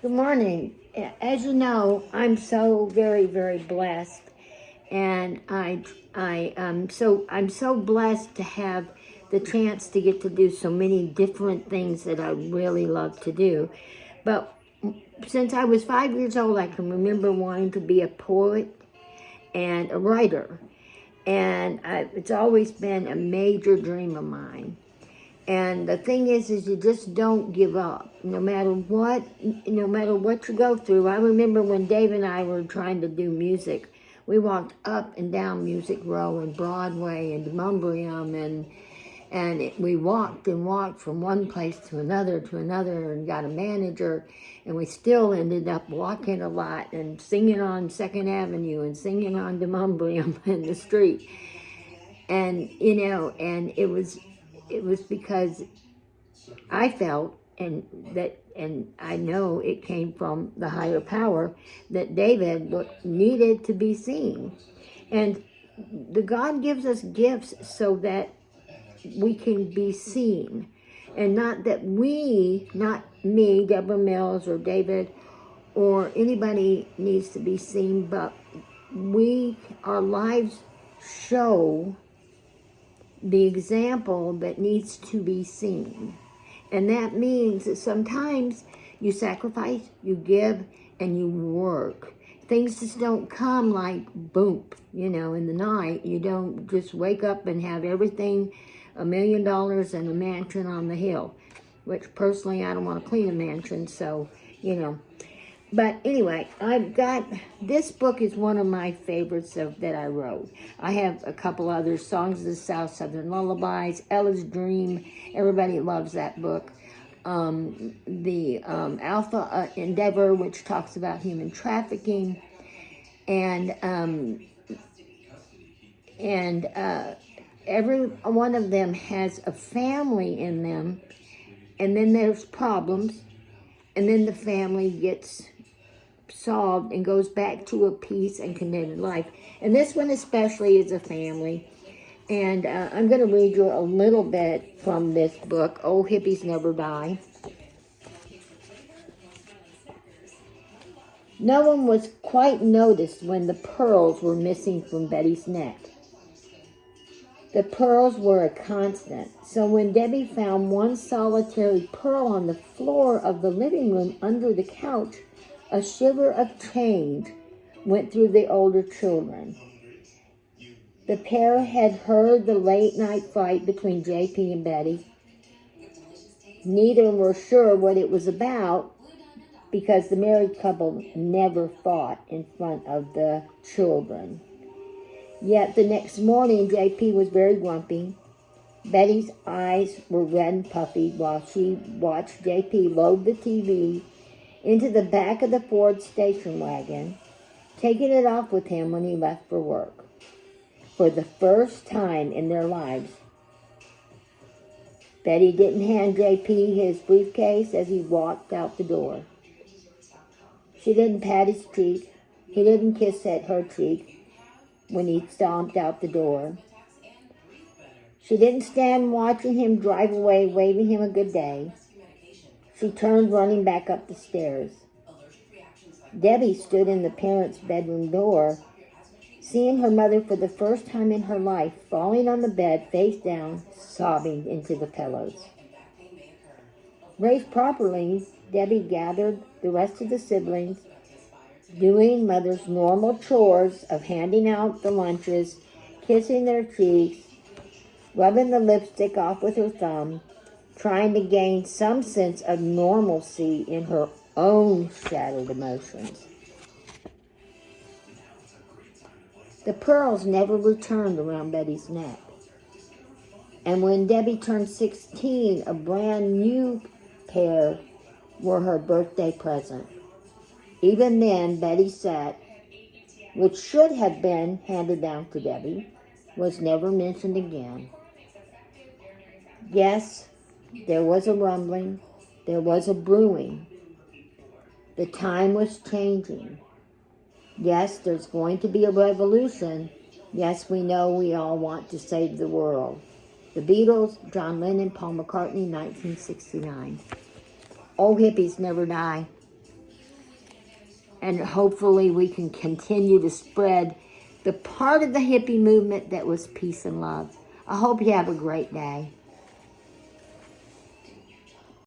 Good morning. As you know, I'm so very, very blessed, and I'm so blessed to have the chance to get to do so many different things that I really love to do. But since I was 5 years old, I can remember wanting to be a poet and a writer, and it's always been a major dream of mine. And the thing is you just don't give up, no matter what you go through. I remember when Dave and I were trying to do music, we walked up and down Music Row and Broadway and Mumbrium, and we walked and walked from one place to another and got a manager, and we still ended up walking a lot and singing on Second Avenue and singing on Mumbrium in the street. And, and it was because I felt, and I know it came from the higher power, that David needed to be seen. And God gives us gifts so that we can be seen. And not that not me, Deborah Mills, or David, or anybody needs to be seen, but our lives show the example that needs to be seen. And that means that sometimes you sacrifice, you give, and you work. Things just don't come like boom, in the night. You don't just wake up and have everything, $1 million and a mansion on the hill, which personally I don't want to clean a mansion, so, But anyway, this book is one of my favorites that I wrote. I have a couple other Songs of the South, Southern Lullabies, Ella's Dream. Everybody loves that book. The Alpha Endeavor, which talks about human trafficking. And every one of them has a family in them. And then there's problems. And then the family gets solved and goes back to a peace and contented life. And this one especially is a family. And I'm going to read you a little bit from this book, Old Hippies Never Die. No one was quite noticed when the pearls were missing from Betty's neck. The pearls were a constant, so when Debbie found one solitary pearl on the floor of the living room under the couch, a shiver of change went through the older children. The pair had heard the late-night fight between J.P. and Betty. Neither were sure what it was about because the married couple never fought in front of the children. Yet the next morning, J.P. was very grumpy. Betty's eyes were red and puffy while she watched J.P. load the TV into the back of the Ford station wagon, taking it off with him when he left for work. For the first time in their lives, Betty didn't hand J.P. his briefcase as he walked out the door. She didn't pat his cheek. He didn't kiss at her cheek when he stomped out the door. She didn't stand watching him drive away, waving him a good day. She turned, running back up the stairs. Debbie stood in the parents' bedroom door, seeing her mother for the first time in her life, falling on the bed, face down, sobbing into the pillows. Raised properly, Debbie gathered the rest of the siblings, doing mother's normal chores of handing out the lunches, kissing their cheeks, rubbing the lipstick off with her thumb, trying to gain some sense of normalcy in her own shattered emotions. The pearls never returned around Betty's neck. And when Debbie turned 16, a brand new pair were her birthday present. Even then, Betty's set, which should have been handed down to Debbie, was never mentioned again. Yes, there was a rumbling, there was a brewing. The time was changing. Yes, there's going to be a revolution. Yes, we know we all want to save the world. The Beatles, John Lennon, Paul McCartney, 1969. Old hippies never die. And hopefully we can continue to spread the part of the hippie movement that was peace and love. I hope you have a great day.